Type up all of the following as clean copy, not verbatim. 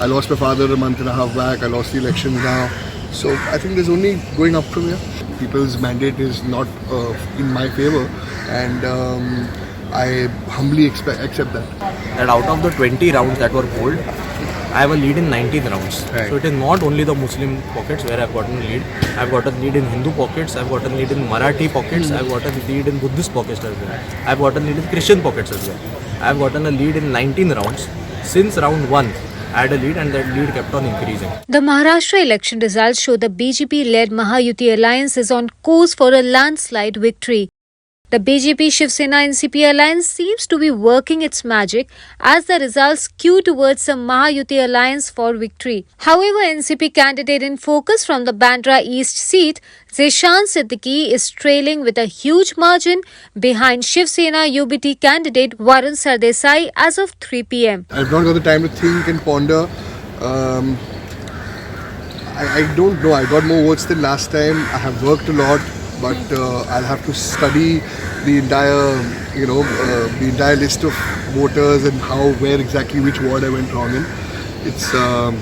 I lost my father a month and a half back. I lost the elections now. So I think there's only going up from here. People's mandate is not in my favor, and I humbly accept that. That out of the 20 rounds that were polled, I have a lead in 19 rounds. Right. So it is not only the Muslim pockets where I've gotten a lead. I've got a lead in Hindu pockets, I've got a lead in Marathi pockets, I've got a lead in Buddhist pockets as well. I've got a lead in Christian pockets as well. I've gotten a lead in 19 rounds. Since round 1, I had a lead and that lead kept on increasing. The Maharashtra election results show the BJP-led Mahayuti alliance is on course for a landslide victory. The BJP-Shiv Sena-NCP alliance seems to be working its magic as the results skew towards a Mahayuti alliance for victory. However, NCP candidate in focus from the Bandra East seat, Zishan Siddiqui, is trailing with a huge margin behind Shiv Sena UBT candidate Varun Sardesai as of 3 p.m. I've not got the time to think and ponder. I don't know. I got more votes than last time. I have worked a lot, but I'll have to study the entire list of voters and where exactly which ward I went wrong in. It's, I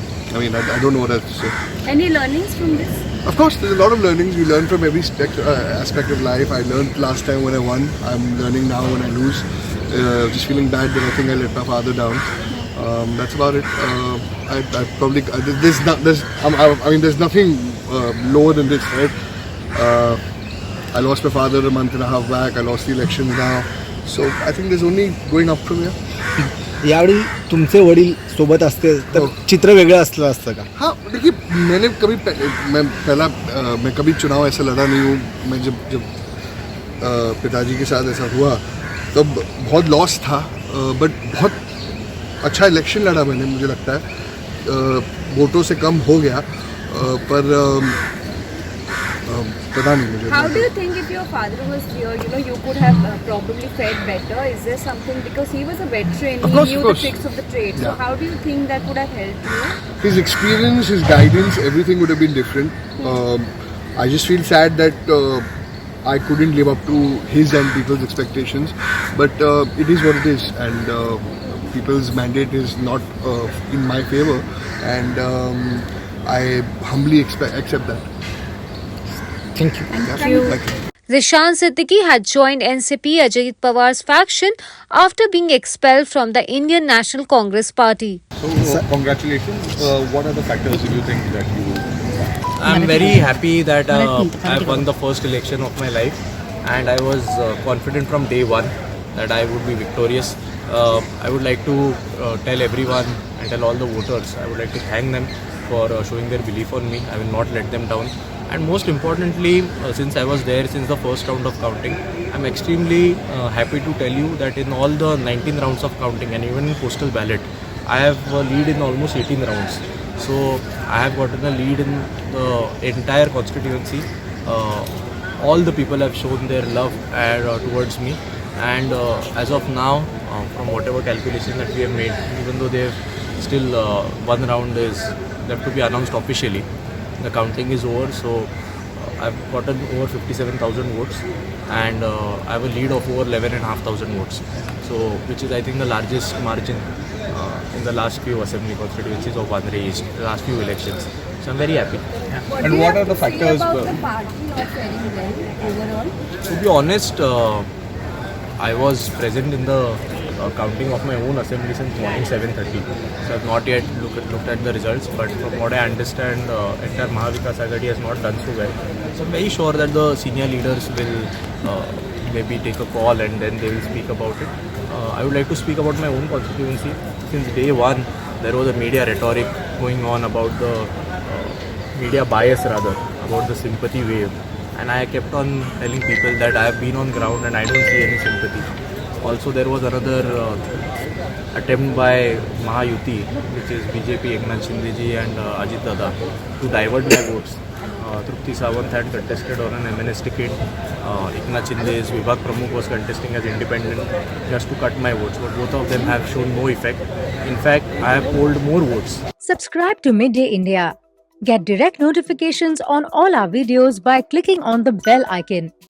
don't know what else to say. Any learnings from this? Of course, there's a lot of learnings. We learn from every aspect of life. I learned last time when I won. I'm learning now when I lose. Just feeling bad that I think I let my father down. That's about it. There's nothing lower than this, right? I lost my father a month and a half back. I lost the elections now. So I think there's only going up from here. यावेळी तुमचे वडील सोबत असते तर चित्र वेगळं असलं असतं का? हाँ, देखिए मैं कभी चुनाव ऐसा लड़ा नहीं हूँ. मैं जब पिताजी के साथ ऐसा हुआ तब बहुत लॉस था, बट बहुत अच्छा इलेक्शन लड़ा मैंने. मुझे लगता है वोटों से कम हो गया, पर पता नहीं मुझे. How do you think if your father was here, you could have probably fared better? Is there something, because he was a veteran, he knew the tricks of the trade. So how do you think that would have helped you? His experience, his guidance, everything would have been different. I just feel sad that I couldn't live up to his and people's expectations. But it is what it is, and people's mandate is not in my favor, and I humbly accept that. Thank you. Thank you. Zishan Siddiqui had joined NCP Ajit Pawar's faction after being expelled from the Indian National Congress Party. So, congratulations. What are the factors do you think that you... I'm very happy that I won the first election of my life, and I was confident from day one that I would be victorious. I would like to tell everyone and tell all the voters, I would like to thank them for showing their belief on me. I will not let them down. And most importantly, since I was there since the first round of counting, I'm extremely happy to tell you that in all the 19 rounds of counting and even in postal ballot, I have a lead in almost 18 rounds. So I have gotten a lead in the entire constituency. All the people have shown their love towards me, and as of now, from whatever calculation that we have made, even though they have still one round is left to be announced officially, the counting is over. So I've gotten over 57,000 votes, and I have a lead of over 11,500 votes. So which is, I think, the largest margin in the last few assembly constituencies of Bandra East, the last few elections. So I'm very happy. And what are the factors? About the party not faring well overall? To be honest, I was present in the counting of my own assembly since morning 7:30. So I've not yet looked at the results, but from what I understand, entire Mahavikas Aghadi has not done so well. So I'm very sure that the senior leaders will maybe take a call and then they will speak about it. I would like to speak about my own constituency. Since day one, there was a media rhetoric going on about the media bias rather, about the sympathy wave. And I kept on telling people that I have been on ground and I don't see any sympathy. Also, there was another attempt by Mahayuti, which is BJP, Eknath Shindeji and Ajit Dada, to divert my votes. Trupti Sawant had contested on an MNS ticket. Eknath Shinde's Vibhag Pramukh was contesting as independent just to cut my votes. But both of them have shown no effect. In fact, I have polled more votes. Subscribe to Midday India. Get direct notifications on all our videos by clicking on the bell icon.